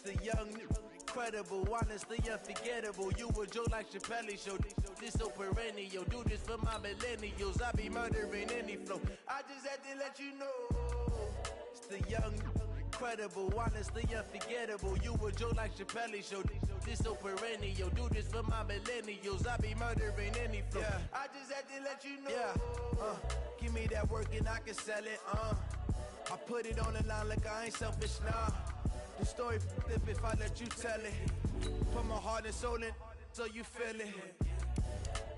The young, incredible, honestly unforgettable. You a joke like Chappelle Show. This so perennial. Do this for my millennials. I be murdering any flow. I just had to let you know. It's the young, incredible, honestly unforgettable. You a joke like Chappelle Show. This so perennial. Do this for my millennials. I be murdering any flow. Yeah. I just had to let you know. Yeah. Give me that work and I can sell it. I put it on the line like I ain't selfish now. The story if I let you tell it. Put my heart and soul in so you feel it.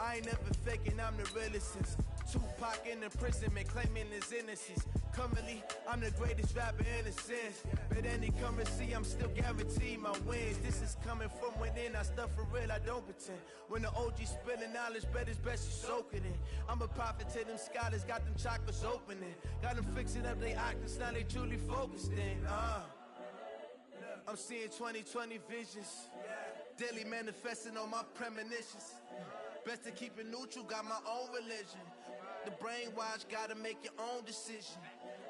I ain't never faking, I'm the realest since Tupac in imprisonment, claiming his innocence. Currently, I'm the greatest rapper in a sense. But any currency, I'm still guaranteed my wins. This is coming from within, I stuff for real, I don't pretend. When the OG spilling knowledge, bet it's best you soak it in. I'm a prophet to them scholars, got them chakras opening. Got them fixing up their octaves, now they truly focused in. I'm seeing 2020 visions. Daily manifesting on my premonitions. Best to keep it neutral, got my own religion. The brainwash, gotta make your own decision.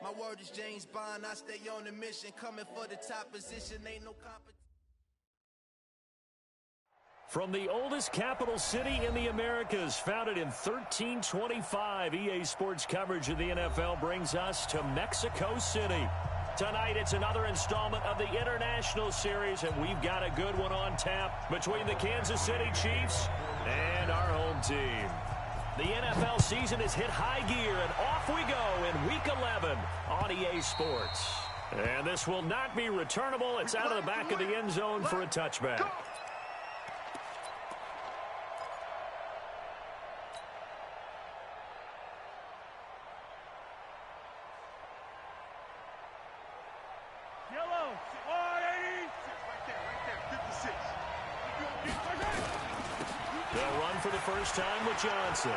My word is James Bond, I stay on the mission. Coming for the top position, ain't no competition. From the oldest capital city in the Americas, founded in 1325, EA Sports coverage of the NFL brings us to Mexico City. Tonight, it's another installment of the International Series, and we've got a good one on tap between the Kansas City Chiefs and our home team. The NFL season has hit high gear, and off we go in Week 11 on EA Sports. And this will not be returnable. It's out of the back of the end zone for a touchback. They'll run for the first time with Johnson.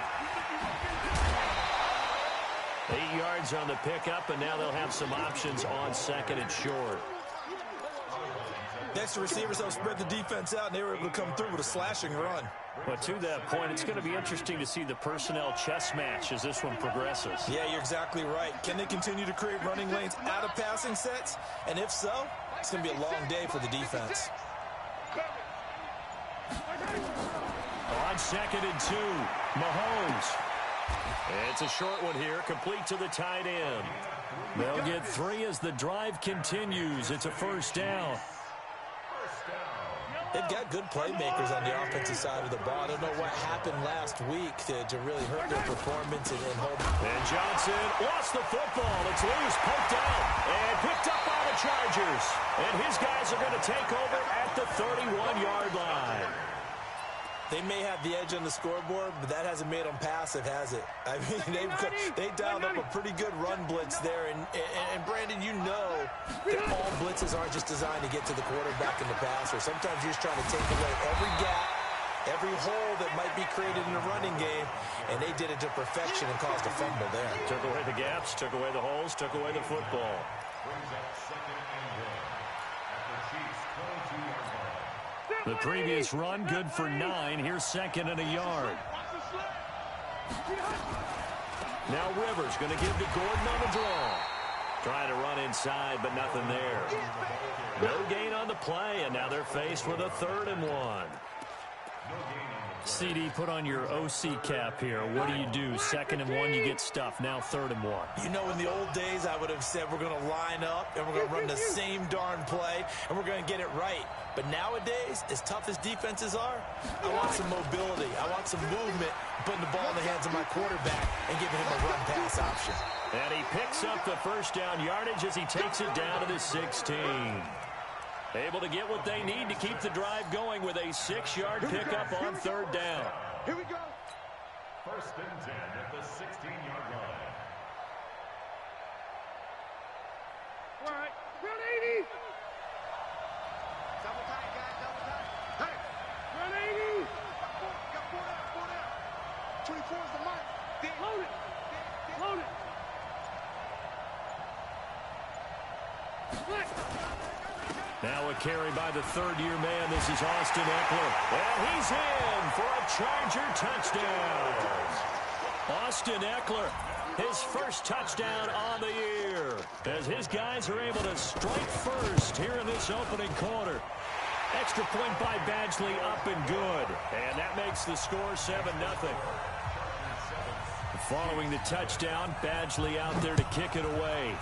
8 yards on the pickup, and now they'll have some options on second and short. Next to receivers, they'll spread the defense out, and they were able to come through with a slashing run. But to that point, it's going to be interesting to see the personnel chess match as this one progresses. Yeah, you're exactly right. Can they continue to create running lanes out of passing sets? And if so, it's going to be a long day for the defense. On second and 2, Mahomes. It's a short one here, complete to the tight end. They'll get 3 as the drive continues. It's a first down. They've got good playmakers on the offensive side of the ball. I don't know what happened last week to really hurt their performance and hold. And Johnson lost the football. It's loose, poked out, and picked up by the Chargers. And his guys are going to take over at the 31-yard line. They may have the edge on the scoreboard, but that hasn't made them passive, has it? I mean, they dialed up a pretty good run blitz there. And Brandon, you know that all blitzes aren't just designed to get to the quarterback and the passer. Sometimes you're just trying to take away every gap, every hole that might be created in a running game, and they did it to perfection and caused a fumble there. Took away the gaps, took away the holes, took away the football. The previous run, good for 9. Here's second and a yard. Now Rivers going to give to Gordon on the draw. Trying to run inside, but nothing there. No gain on the play, and now they're faced with a 3rd and 1. CD, put on your OC cap here. What do? 2nd and 1, you get stuffed. Now 3rd and 1. You know, in the old days, I would have said we're going to line up and we're going to run the same darn play and we're going to get it right. But nowadays, as tough as defenses are, I want some mobility. I want some movement, putting the ball in the hands of my quarterback and giving him a run-pass option. And he picks up the first down yardage as he takes it down to the 16. Able to get what they need to keep the drive going with a 6-yard pickup on 3rd down. Here we go. 1st and 10 at the 16-yard line. All right, run 80. Double tight, guys, double tight. Hey, run 80. Got 4 down. 24 is the mark. Load it. Load it. Split. Now a carry by the 3rd-year man. This is Austin Eckler. And he's in for a Charger touchdown. Austin Eckler His first touchdown on the year as his guys are able to strike first here in this opening quarter. Extra point by Badgley up and good. And that makes the score 7-0. Following the touchdown, Badgley out there to kick it away.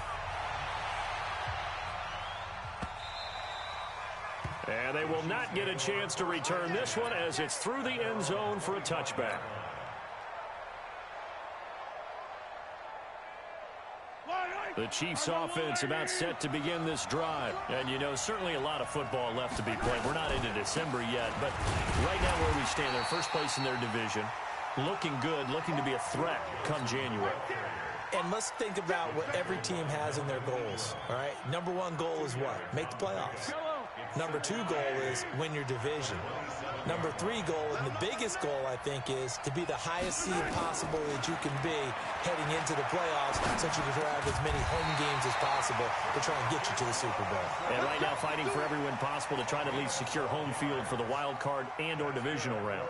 And they will not get a chance to return this one as it's through the end zone for a touchback. The Chiefs offense about set to begin this drive. And, you know, certainly a lot of football left to be played. We're not into December yet, but right now where we stand, they're first place in their division. Looking good, looking to be a threat come January. And let's think about what every team has in their goals, all right? Number one goal is what? Make the playoffs. Number two goal is win your division. Number three goal, and the biggest goal, I think, is to be the highest seed possible that you can be heading into the playoffs so that you can have as many home games as possible to try and get you to the Super Bowl. And right now fighting for every win possible to try to at least secure home field for the wild card and or divisional round.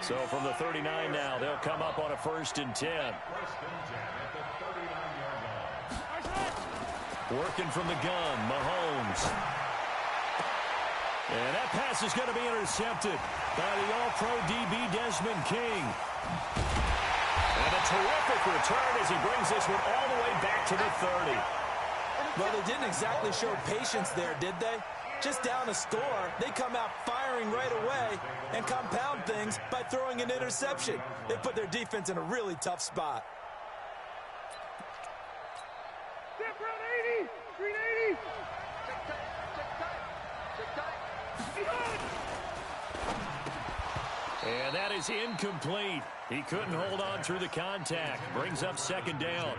So from the 39 now, they'll come up on a 1st and 10. Working from the gun, Mahomes. And that pass is going to be intercepted by the All-Pro DB Desmond King. And a terrific return as he brings this one all the way back to the 30. Well, they didn't exactly show patience there, did they? Just down a score, they come out firing right away and compound things by throwing an interception. They put their defense in a really tough spot. Step around 80, 380. And that is incomplete. He couldn't hold on through the contact. Brings up 2nd down.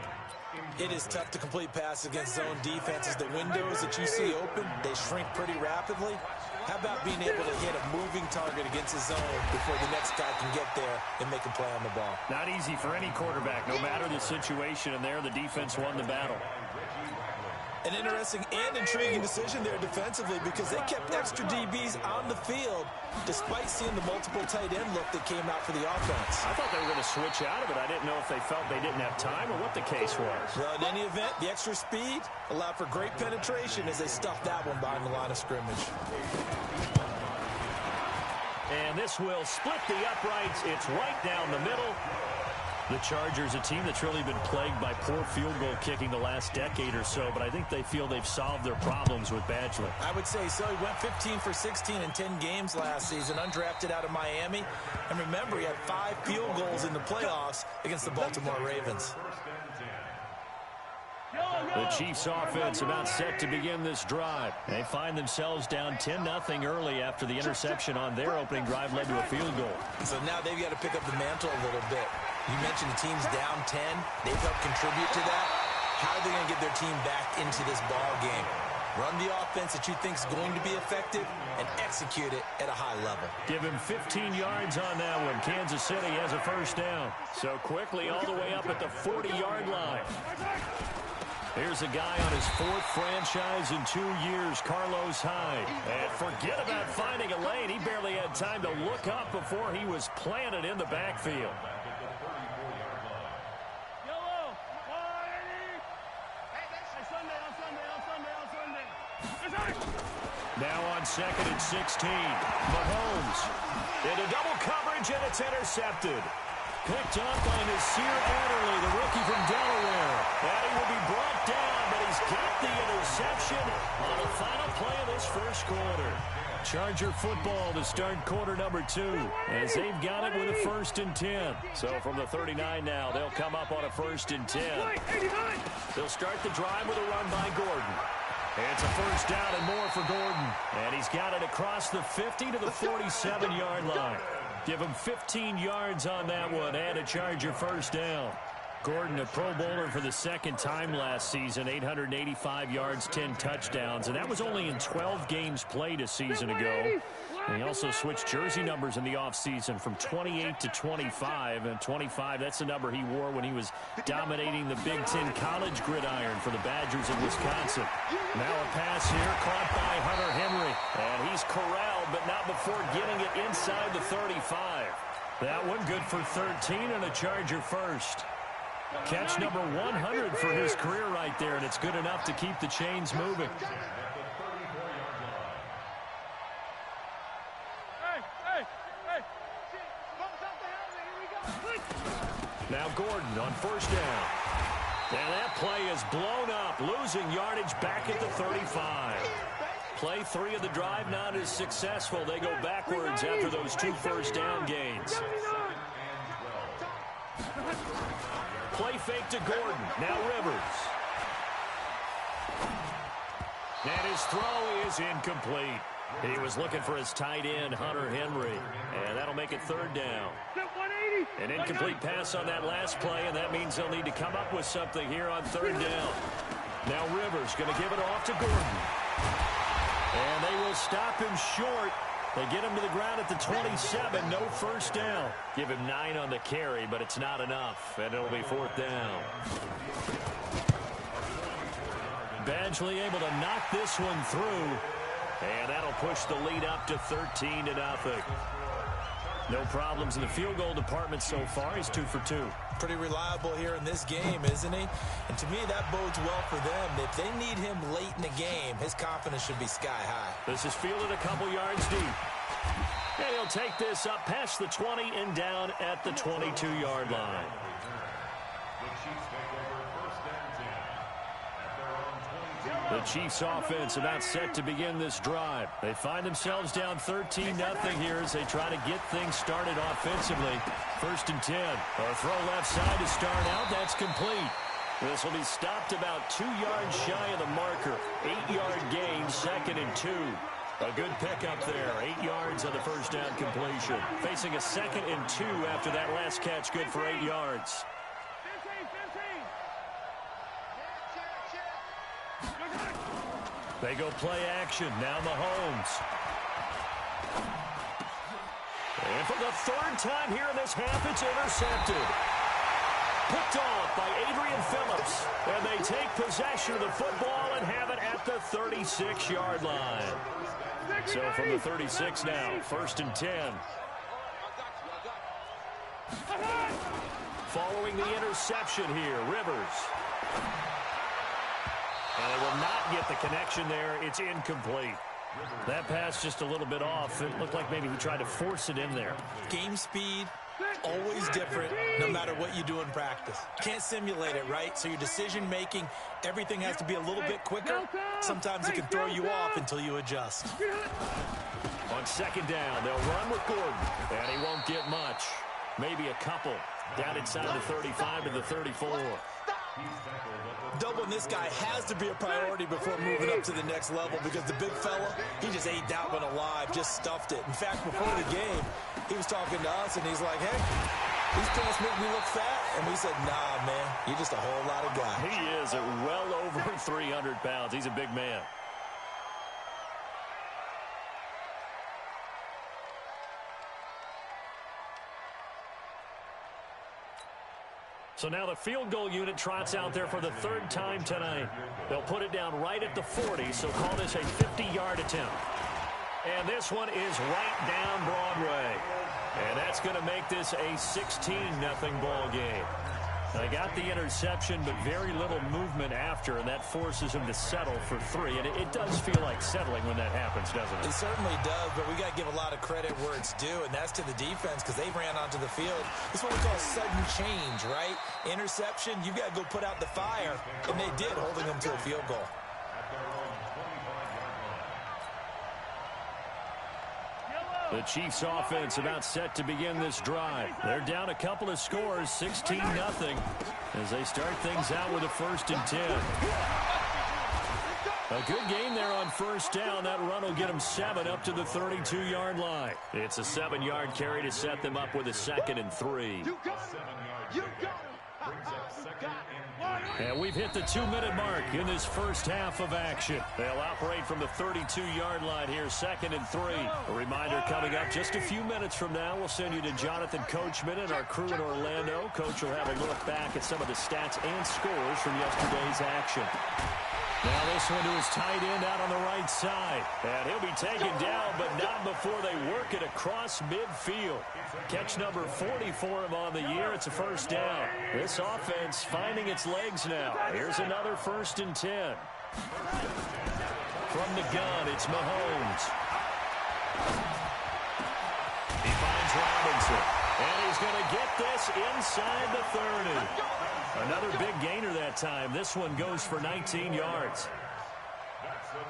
It is tough to complete passes against zone defenses. The windows that you see open, they shrink pretty rapidly. How about being able to hit a moving target against a zone before the next guy can get there and make a play on the ball? Not easy for any quarterback, no matter the situation, and there the defense won the battle. An interesting and intriguing decision there defensively because they kept extra DBs on the field despite seeing the multiple tight end look that came out for the offense. I thought they were going to switch out of it. I didn't know if they felt they didn't have time or what the case was. Well, in any event, the extra speed allowed for great penetration as they stuffed that one behind the line of scrimmage. And this will split the uprights. It's right down the middle. The Chargers, a team that's really been plagued by poor field goal kicking the last decade or so, but I think they feel they've solved their problems with Badgley. I would say so. He went 15 for 16 in 10 games last season, undrafted out of Miami. And remember, he had 5 field goals in the playoffs against the Baltimore Ravens. The Chiefs offense about set to begin this drive. They find themselves down 10-0 early after the interception on their opening drive led to a field goal. So now they've got to pick up the mantle a little bit. You mentioned the team's down 10. They've helped contribute to that. How are they going to get their team back into this ball game? Run the offense that you think is going to be effective and execute it at a high level. Give him 15 yards on that one. Kansas City has a 1st down. So quickly all the way up at the 40-yard line. Here's a guy on his 4th franchise in 2 years, Carlos Hyde. And forget about finding a lane. He barely had time to look up before he was planted in the backfield. Now on 2nd and 16. Mahomes into double coverage, and it's intercepted. Picked up by Nasir Adderley, the rookie from Delaware. And he will be brought down, but he's got the interception on the final play of this 1st quarter. Charger football to start quarter number 2 as they've got it with a 1st and 10. So from the 39 now, they'll come up on a 1st and 10. They'll start the drive with a run by Gordon. It's a 1st down and more for Gordon. And he's got it across the 50 to the 47-yard line. Give him 15 yards on that one and a Charger 1st down. Gordon, a Pro Bowler for the 2nd time last season, 885 yards, 10 touchdowns. And that was only in 12 games played a season ago. And he also switched jersey numbers in the offseason from 28 to 25. And 25, that's the number he wore when he was dominating the Big Ten college gridiron for the Badgers of Wisconsin. Now a pass here caught by Hunter Henry. And he's corralled, but not before getting it inside the 35. That one good for 13 and a Charger 1st. Catch number 100 for his career right there, and it's good enough to keep the chains moving. Now Gordon on first down. And that play is blown up, losing yardage back at the 35. Play 3 of the drive not as successful. They go backwards after those 2 first down gains. Play fake to Gordon. Now Rivers. And his throw is incomplete. He was looking for his tight end, Hunter Henry. And that'll make it 3rd down. An incomplete pass on that last play, and that means they'll need to come up with something here on 3rd down. Now Rivers going to give it off to Gordon. And they will stop him short. They get him to the ground at the 27. No first down. Give him 9 on the carry, but it's not enough, and it'll be 4th down. Badgley able to knock this one through, and that'll push the lead up to 13-0. No problems in the field goal department so far. He's 2 for 2. Pretty reliable here in this game, isn't he? And to me, that bodes well for them. If they need him late in the game, his confidence should be sky high. This is fielded a couple yards deep. And he'll take this up past the 20 and down at the 22-yard line. The Chiefs offense about set to begin this drive. They find themselves down 13-0 here as they try to get things started offensively. 1st and 10. A throw left side to start out. That's complete. This will be stopped about 2 yards shy of the marker. 8-yard gain, 2nd and 2. A good pickup there. 8 yards on the first down completion. Facing a 2nd and 2 after that last catch, good for 8 yards. They go play action. Now Mahomes. And for the 3rd time here in this half, it's intercepted. Picked off by Adrian Phillips. And they take possession of the football and have it at the 36-yard line. So from the 36 now, 1st and 10. Following the interception here, Rivers. And they will not get the connection there. It's incomplete. That pass just a little bit off. It looked like maybe he tried to force it in there. Game speed, always different, no matter what you do in practice. Can't simulate it, right? So your decision-making, everything has to be a little bit quicker. Sometimes it can throw you off until you adjust. On 2nd down, they'll run with Gordon. And he won't get much. Maybe a couple. Down inside the 35 to the 34. Doubling this guy has to be a priority before moving up to the next level because the big fella, he just ate that one alive, just stuffed it. In fact, before the game, he was talking to us, and he's like, hey, these pants make me look fat. And we said, nah, man, you're just a whole lot of guy. He is at well over 300 pounds. He's a big man. So now the field goal unit trots out there for the 3rd time tonight. They'll put it down right at the 40, so call this a 50-yard attempt. And this one is right down Broadway. And that's going to make this a 16-0 ball game. They got the interception, but very little movement after, and that forces them to settle for 3. And it does feel like settling when that happens, doesn't it? It certainly does, but we got to give a lot of credit where it's due, and that's to the defense because they ran onto the field. This is what we call sudden change, right? Interception, you've got to go put out the fire, and they did, holding them to a field goal. The Chiefs offense about set to begin this drive. They're down a couple of scores, 16-0, as they start things out with a 1st and 10. A good game there on 1st down. That run will get them 7 up to the 32-yard line. It's a 7-yard carry to set them up with a 2nd and 3. And we've hit the 2-minute mark in this first half of action. They'll operate from the 32-yard line here, 2nd and 3. A reminder coming up just a few minutes from now. We'll send you to Jonathan Coachman and our crew in Orlando. Coach will have a look back at some of the stats and scores from yesterday's action. Now this one to his tight end out on the right side. And he'll be taken down, but not before they work it across midfield. Catch number 40 for him on the year. It's a first down. This offense finding its legs now. Here's another 1st and 10. From the gun, it's Mahomes. He finds Robinson. And he's going to get this inside the 30. Another big gainer that time. This one goes for 19 yards.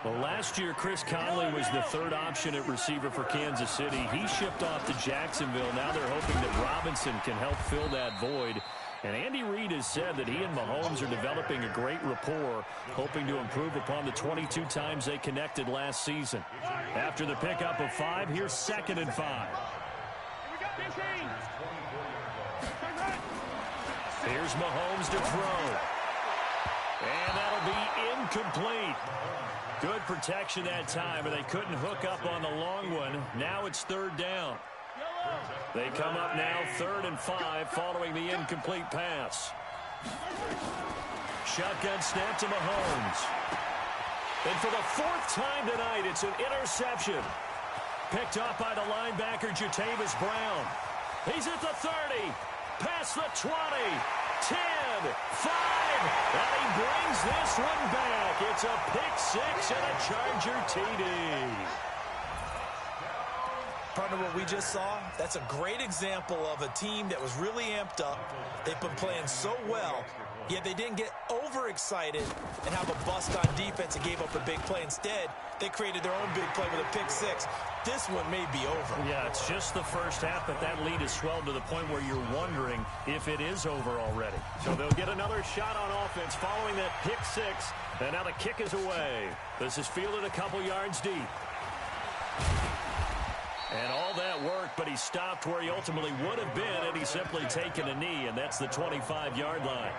Well, last year, Chris Conley was the 3rd option at receiver for Kansas City. He shipped off to Jacksonville. Now they're hoping that Robinson can help fill that void. And Andy Reid has said that he and Mahomes are developing a great rapport, hoping to improve upon the 22 times they connected last season. After the pickup of 5, here's 2nd and 5. Here's Mahomes to throw. And that'll be incomplete. Good protection that time, but they couldn't hook up on the long one. Now it's 3rd down. They come up now 3rd and 5 following the incomplete pass. Shotgun snap to Mahomes. And for the 4th time tonight, it's an interception. Picked up by the linebacker, Jatavis Brown. He's at the 30. Past the 20, 10, 5, and he brings this one back. It's a pick-6 and a Charger TD. Partner, what we just saw, that's a great example of a team that was really amped up. They've been playing so well, yet they didn't get overexcited and have a bust on defense and gave up a big play. Instead, they created their own big play with a pick-6. This one may be over. Yeah, it's just the first half, but that lead has swelled to the point where you're wondering if it is over already. So they'll get another shot on offense following that pick-6, and now the kick is away. This is fielded a couple yards deep. And all that work, but he stopped where he ultimately would have been, and he's simply taken a knee, and that's the 25-yard line.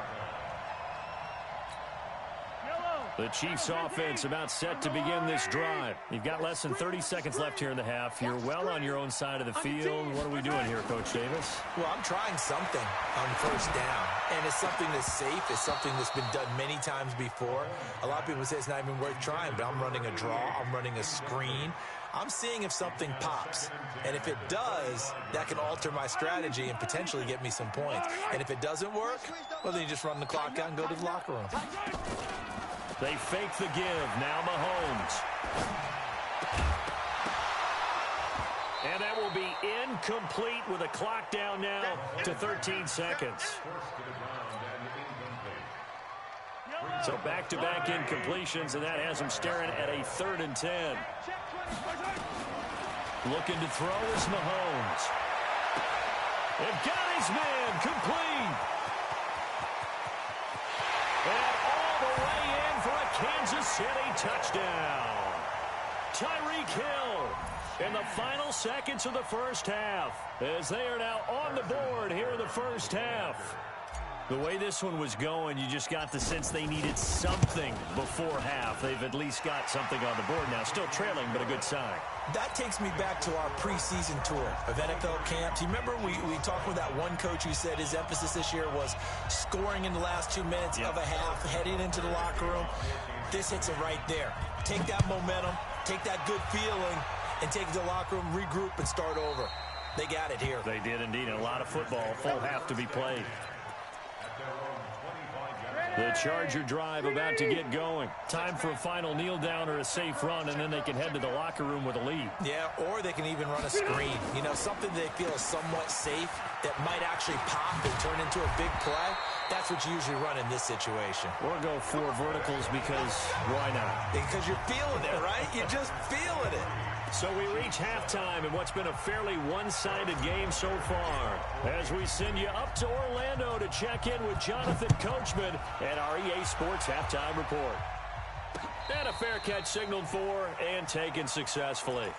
The Chiefs offense about set to begin this drive. You've got less than 30 seconds left here in the half. You're well on your own side of the field. What are we doing here, Coach Davis? Well, I'm trying something on 1st down, and it's something that's safe. It's something that's been done many times before. A lot of people say it's not even worth trying, but I'm running a draw. I'm running a screen. I'm seeing if something pops, and if it does, that can alter my strategy and potentially get me some points. And if it doesn't work, well, then you just run the clock out and go to the locker room. They fake the give. Now Mahomes. And that will be incomplete with a clock down now to 13 seconds. So back-to-back incompletions, and that has him staring at a 3rd and 10. Looking to throw is Mahomes. They've got his man complete. And all the way in for a Kansas City touchdown. Tyreek Hill in the final seconds of the first half, as they are now on the board here in the first half. The way this one was going, you just got the sense they needed something before half. They've at least got something on the board now. Still trailing, but a good sign. That takes me back to our preseason tour of NFL camps. You remember we talked with that one coach who said his emphasis this year was scoring in the last 2 minutes of a half, heading into the locker room. This hits it right there. Take that momentum, take that good feeling, and take it to the locker room, regroup, and start over. They got it here. They did indeed. And a lot of football, full half to be played. The Charger drive about to get going. Time for a final kneel down or a safe run, and then they can head to the locker room with a lead. Yeah, or they can even run a screen. You know, something they feel is somewhat safe that might actually pop and turn into a big play. That's what you usually run in this situation. Or go 4 verticals because why not? Because you're feeling it, right? You're just feeling it. So we reach halftime in what's been a fairly one-sided game so far, as we send you up to Orlando to check in with Jonathan Coachman and our EA Sports Halftime Report. And a fair catch signaled for and taken successfully.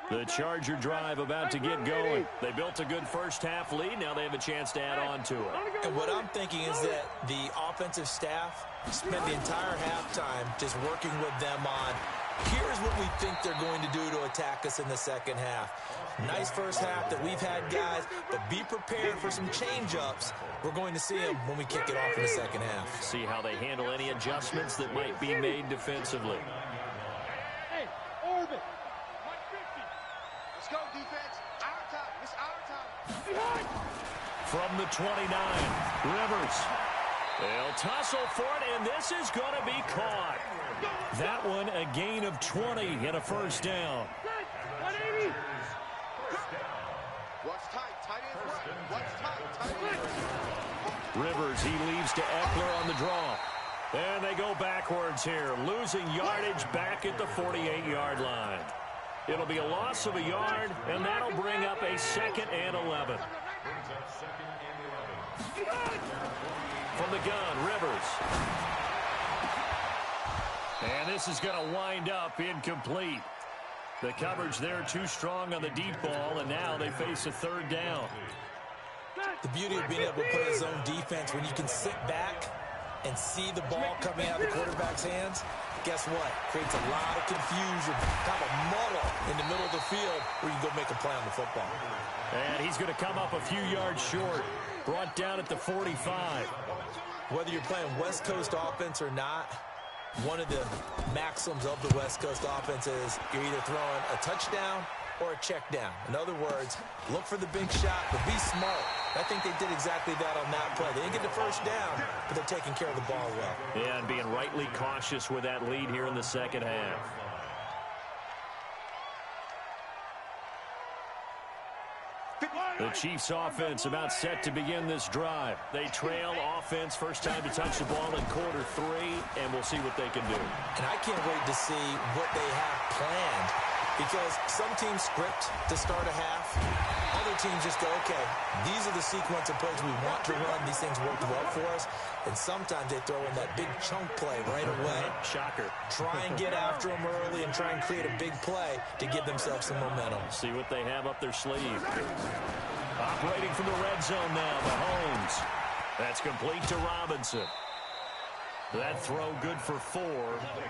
The Charger drive about to get going. They built a good first half lead. Now they have a chance to add on to it. And what I'm thinking is that the offensive staff spent the entire halftime just working with them on Here's what we think they're going to do to attack us in the second half. Nice first half that we've had, guys, but be prepared for some change-ups. We're going to see them when we kick it off in the second half. See how they handle any adjustments that might be made defensively. Hey, orbit. 150. Let's go, defense. Our time. It's our time. Behind. From the 29, Rivers. They'll tussle for it, and this is going to be caught. That one a gain of 20 and a first down. 180. Watch tight. Tight end right. Watch tight. Tight end. Rivers, he leaves to Eckler on the draw. And they go backwards here, losing yardage back at the 48-yard line. It'll be a loss of a yard, and that'll bring up a 2nd and 11. From the gun, Rivers. And this is going to wind up incomplete. The coverage there too strong on the deep ball, and now they face a 3rd down. The beauty of being able to play a zone defense when you can sit back and see the ball coming out of the quarterback's hands, guess what? Creates a lot of confusion, kind of a muddle in the middle of the field where you can go make a play on the football. And he's going to come up a few yards short, brought down at the 45. Whether you're playing West Coast offense or not, one of the maxims of the West Coast offense is you're either throwing a touchdown or a check down. In other words, look for the big shot, but be smart. I think they did exactly that on that play. They didn't get the first down, but they're taking care of the ball well. Yeah, and being rightly cautious with that lead here in the second half. The Chiefs offense about set to begin this drive. They trail offense, first time to touch the ball in quarter 3, and we'll see what they can do. And I can't wait to see what they have planned, because some teams script to start a half. Other teams just go, okay, these are the sequence of plays we want to run. These things worked well for us. And sometimes they throw in that big chunk play right away. Shocker. Try and get after them early and try and create a big play to give themselves some momentum. See what they have up their sleeve. Operating from the red zone now, Mahomes. That's complete to Robinson. That throw good for 4.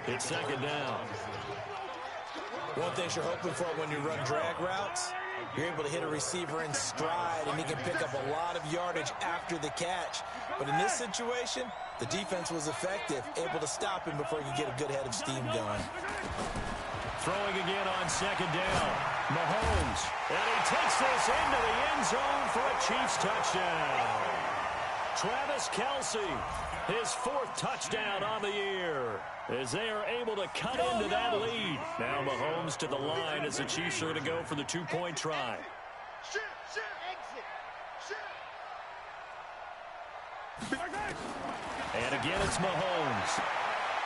It's 2nd down. One thing you're hoping for when you run drag routes, you're able to hit a receiver in stride, and he can pick up a lot of yardage after the catch. But in this situation, the defense was effective, able to stop him before he could get a good head of steam going. Throwing again on 2nd down. Mahomes. And he takes this into the end zone for a Chiefs touchdown. Travis Kelce, his 4th touchdown on the year, as they are able to cut into that lead. Now Mahomes to the line as the Chiefs are going to go for the 2-point try. And again, it's Mahomes.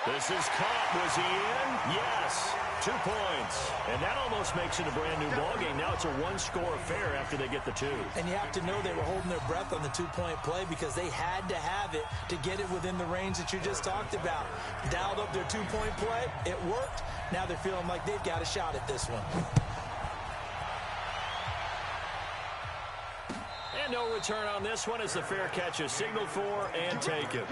This is caught. Was he in? Yes. 2 points. And that almost makes it a brand new ballgame. Now it's a 1-score affair after they get the 2. And you have to know they were holding their breath on the 2-point play because they had to have it to get it within the range that you just talked about. Dialed up their 2-point play. It worked. Now they're feeling like they've got a shot at this one. And no return on this one as the fair catch is signaled for and taken.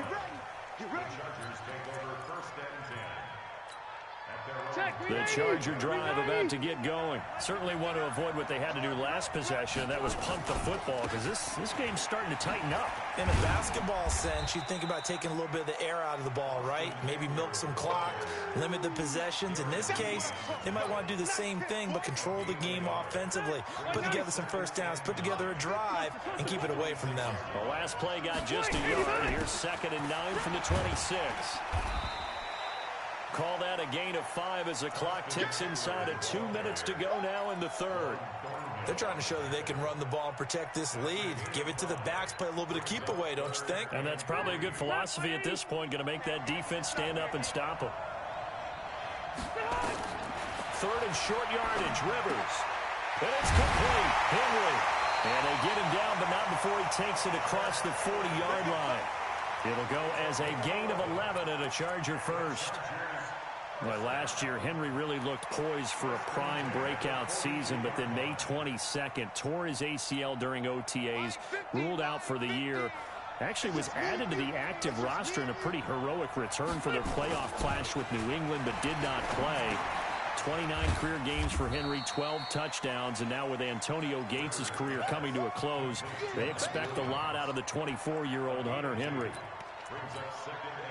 The Charger drive about to get going. Certainly want to avoid what they had to do last possession, and that was punt the football, because this game's starting to tighten up. In a basketball sense, you think about taking a little bit of the air out of the ball, right? Maybe milk some clock, limit the possessions. In this case, they might want to do the same thing, but control the game offensively. Put together some first downs, put together a drive, and keep it away from them. The last play got just a yard. Here's 2nd and 9 from the 26. Call that a gain of 5 as the clock ticks inside of 2 minutes to go now in the 3rd. They're trying to show that they can run the ball and protect this lead. Give it to the backs, play a little bit of keep away, don't you think? And that's probably a good philosophy at this point, going to make that defense stand up and stop them. 3rd and short yardage, Rivers. And it's complete. Henry. And they get him down, but not before he takes it across the 40-yard line. It'll go as a gain of 11 and a Charger first. Well, last year, Henry really looked poised for a prime breakout season, but then May 22nd, tore his ACL during OTAs, ruled out for the year. Actually was added to the active roster in a pretty heroic return for their playoff clash with New England, but did not play. 29 career games for Henry, 12 touchdowns, and now with Antonio Gates' career coming to a close, they expect a lot out of the 24-year-old Hunter Henry.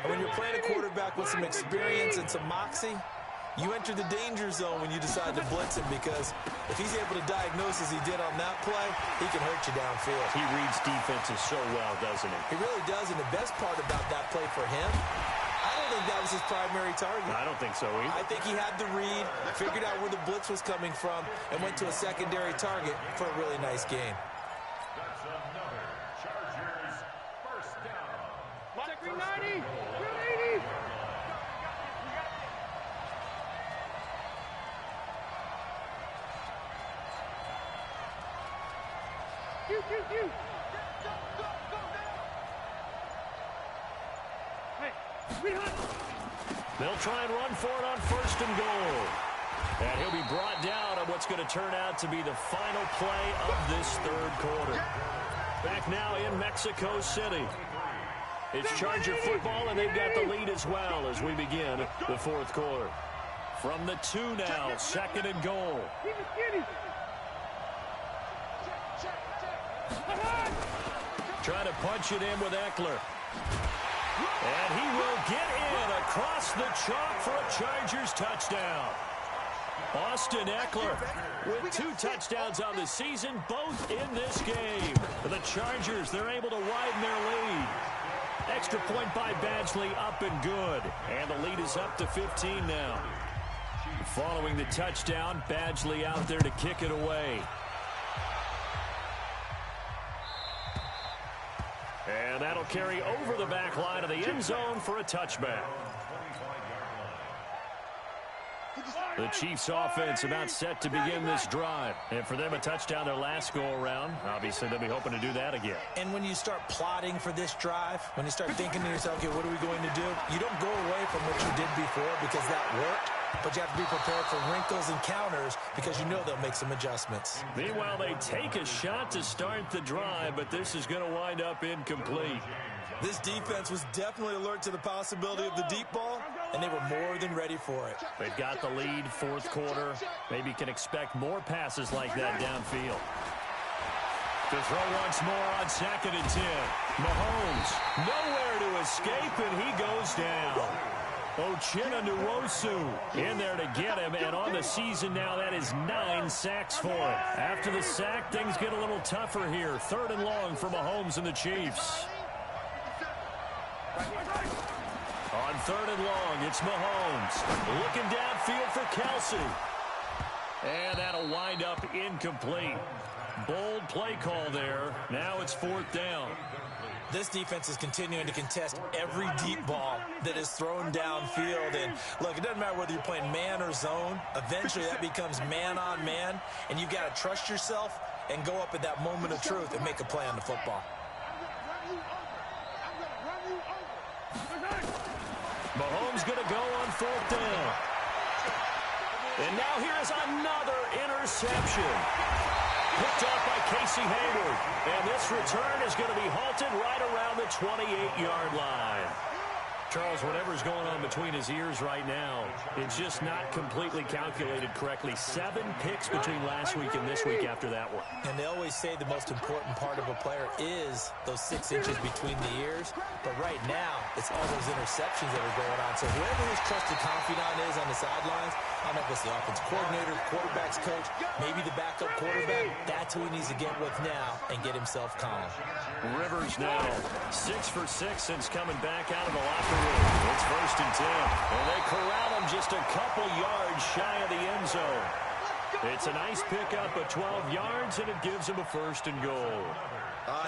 When you're playing a quarterback with some experience and some moxie, you enter the danger zone when you decide to blitz him, because if he's able to diagnose as he did on that play, he can hurt you downfield. He reads defenses so well, doesn't he? He really does, and the best part about that play for him, I don't think that was his primary target. I don't think so either. I think he had the read, figured out where the blitz was coming from, and went to a secondary target for a really nice gain. That's another Chargers first down. Check 390. 380. You. They'll try and run for it on first and goal. And he'll be brought down on what's going to turn out to be the final play of this third quarter. Back now in Mexico City. It's Charger football, and they've got the lead as well as we begin the fourth quarter. From the 2 now, second and goal. Trying to punch it in with Eckler. And he will get in across the chalk for a Chargers touchdown. Austin Eckler with 2 touchdowns on the season, both in this game. For the Chargers, they're able to widen their lead. Extra point by Badgley, up and good. And the lead is up to 15 now. Following the touchdown, Badgley out there to kick it away. And that'll carry over the back line of the end zone for a touchback. The Chiefs offense about set to begin this drive. And for them, a touchdown their last go-around. Obviously, they'll be hoping to do that again. And when you start plotting for this drive, when you start thinking to yourself, okay, what are we going to do? You don't go away from what you did before because that worked. But you have to be prepared for wrinkles and counters because you know they'll make some adjustments. Meanwhile, they take a shot to start the drive, but this is going to wind up incomplete. This defense was definitely alert to the possibility of the deep ball, and they were more than ready for it. They've got the lead, fourth quarter. Maybe can expect more passes like that downfield. To throw once more on second and 10. Mahomes nowhere to escape, and he goes down. Uchenna Nwosu in there to get him, and on the season now, that is 9 sacks for him. After the sack, things get a little tougher here. Third and long for Mahomes and the Chiefs. On third and long, it's Mahomes. Looking downfield for Kelsey. And that'll wind up incomplete. Bold play call there. Now it's fourth down. This defense is continuing to contest every deep ball that is thrown downfield. And look, it doesn't matter whether you're playing man or zone. Eventually that becomes man on man. And you've got to trust yourself and go up at that moment of truth and make a play on the football. Mahomes going to go on fourth down. And now here is another interception. Picked off by Casey Hayward. And this return is going to be halted right around the 28-yard line. Charles, whatever's going on between his ears right now, it's just not completely calculated correctly. 7 picks between last week and this week after that one. And they always say the most important part of a player is those 6 inches between the ears. But right now, it's all those interceptions that are going on. So whoever his trusted confidant is on the sidelines, I don't know if it's the offense coordinator, quarterback's coach, maybe the backup quarterback, that's who he needs to get with now and get himself calm. Rivers now 6 for 6 since coming back out of the locker room. It's first and 10. And they corral him just a couple yards shy of the end zone. It's a nice pickup of 12 yards, and it gives him a first and goal.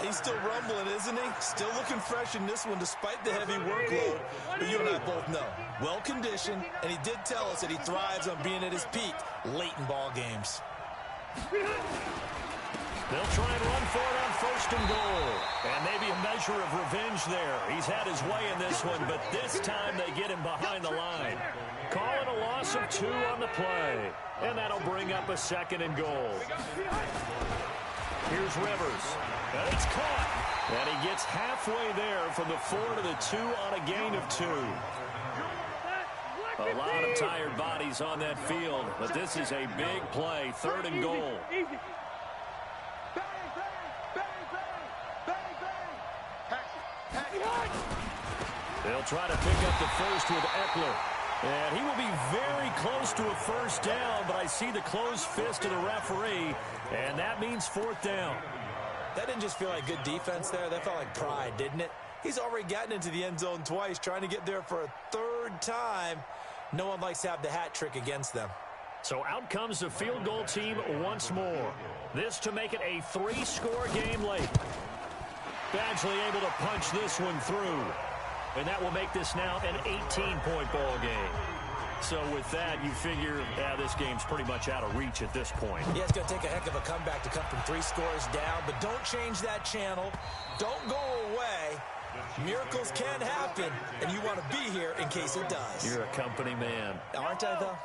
He's still rumbling, isn't he? Still looking fresh in this one despite the heavy workload. But you and I both know, well-conditioned, and he did tell us that he thrives on being at his peak late in ball games. They'll try and run for it on first and goal. And maybe a measure of revenge there. He's had his way in this one, but this time they get him behind the line. Call it a loss of 2 on the play. And that'll bring up a second and goal. Here's Rivers. And it's caught. And he gets halfway there from the 4 to the 2 on a gain of 2. A lot of tired bodies on that field, but this is a big play, 3rd and goal. They'll try to pick up the first with Eckler. And he will be very close to a first down, but I see the closed fist of the referee, and that means 4th down. That didn't just feel like good defense there. That felt like pride, didn't it? He's already gotten into the end zone twice, trying to get there for a 3rd time. No one likes to have the hat trick against them. So out comes the field goal team once more. This to make it a 3-score game late. Badgley able to punch this one through. And that will make this now an 18-point ball game. So with that, you figure, this game's pretty much out of reach at this point. Yeah, it's going to take a heck of a comeback to come from 3 scores down, but don't change that channel. Don't go away. Miracles can happen, and you want to be here in case it does. You're a company man. Aren't I, though?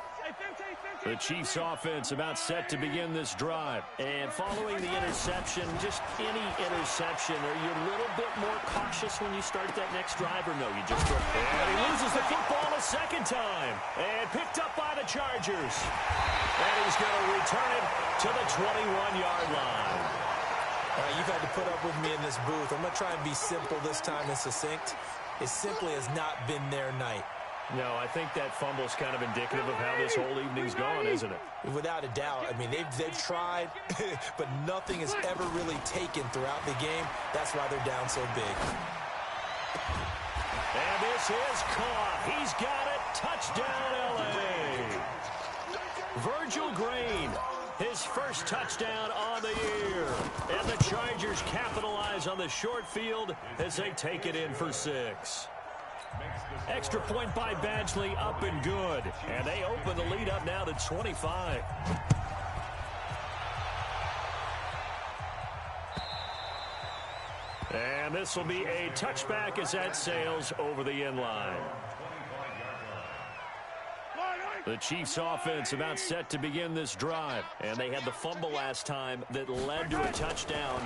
The Chiefs offense about set to begin this drive. And following the interception, just any interception, are you a little bit more cautious when you start that next drive, or no, you just go? And he loses the football a 2nd time. And picked up by the Chargers. And he's going to return it to the 21-yard line. You've had to put up with me in this booth. I'm going to try and be simple this time and succinct. It simply has not been their night. No, I think that fumble's kind of indicative of how this whole evening's gone, isn't it? Without a doubt. I mean, they've tried, but nothing has ever really taken throughout the game. That's why they're down so big. And this is caught. He's got it. Touchdown, L.A. Virgil Green, his first touchdown on the year. And the Chargers capitalize on the short field as they take it in for 6. Extra point by Badgley, up and good. And they open the lead up now to 25. And this will be a touchback as that sails over the end line. The Chiefs offense about set to begin this drive. And they had the fumble last time that led to a touchdown.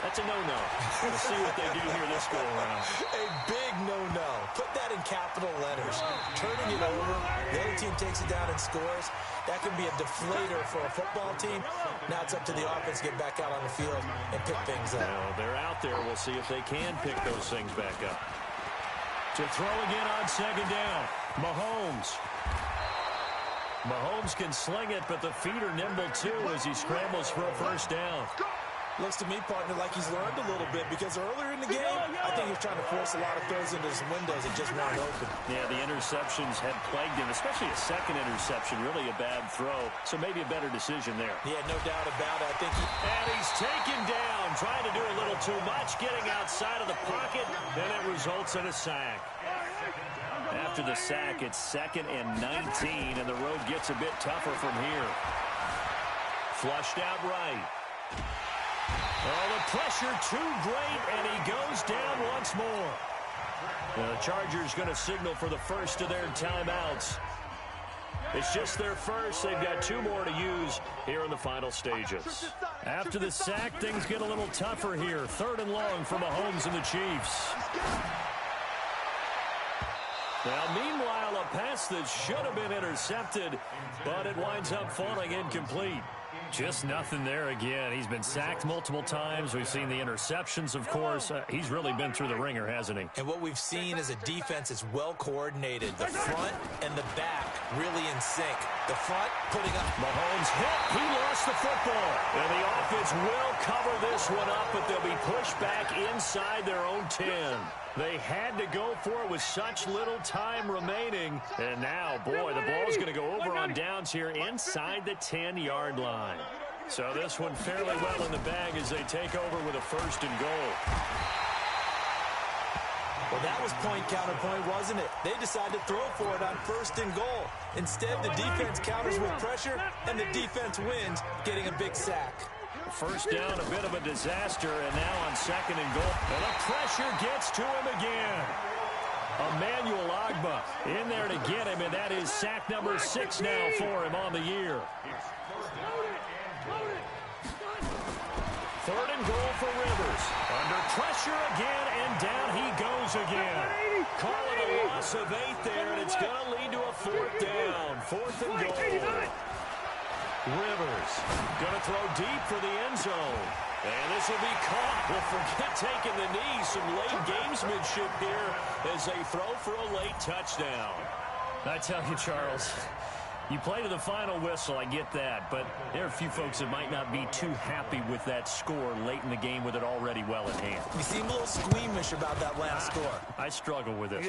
That's a no-no. We'll see what they do here this go-around. A big no-no. Put that in capital letters. Turning it over, the other team takes it down and scores. That can be a deflator for a football team. Now it's up to the offense to get back out on the field and pick things up. Well, they're out there. We'll see if they can pick those things back up. To throw again on 2nd down. Mahomes can sling it, but the feet are nimble too as he scrambles for a first down. Looks to me, partner, like he's learned a little bit because earlier in the game, I think he was trying to force a lot of throws into some windows that just weren't open. Yeah, the interceptions had plagued him, especially a 2nd interception, really a bad throw. So maybe a better decision there. Yeah, no doubt about it. I think And he's taken down, trying to do a little too much, getting outside of the pocket, and it results in a sack. After the sack, it's 2nd and 19, and the road gets a bit tougher from here. Flushed out right. Oh, the pressure too great, and he goes down once more. The Chargers going to signal for the first of their timeouts. It's just their first. They've got 2 more to use here in the final stages. After the sack, things get a little tougher here. 3rd and long for Mahomes and the Chiefs. Now, meanwhile, a pass that should have been intercepted, but it winds up falling incomplete. Just nothing there again. He's been sacked multiple times. We've seen the interceptions, of course. He's really been through the ringer, hasn't he? And what we've seen is a defense that's well coordinated. The front and the back really in sync. The front putting up. Mahomes hit. He lost the football. And the offense will cover this one up, but they'll be pushed back inside their own 10. They had to go for it with such little time remaining. And now, boy, the ball's going to go over on downs here inside the 10-yard line. So this one fairly well in the bag as they take over with a 1st and goal. Well, that was point counterpoint, wasn't it? They decided to throw for it on 1st and goal. Instead, the defense counters with pressure, and the defense wins, getting a big sack. First down, a bit of a disaster, and now on 2nd and goal. And the pressure gets to him again. Emmanuel Ogbah in there to get him, and that is sack number 6 now for him on the year. 3rd and goal for Rivers. Under Pressure again, and down he goes again. Call it a loss of 8 there, and it's going to lead to a 4th down. 4th and goal. Rivers going to throw deep for the end zone. And this will be caught. Well, forget taking the knee. Some late gamesmanship here as they throw for a late touchdown. I tell you, Charles, you play to the final whistle, I get that, but there are a few folks that might not be too happy with that score late in the game with it already well in hand. You seem a little squeamish about that last score. I struggle with it.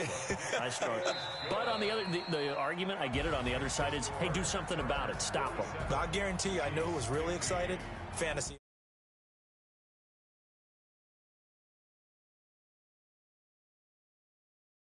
I struggle. But on the argument, I get it on the other side is, hey, do something about it. Stop them. I guarantee you, I know who was really excited. Fantasy.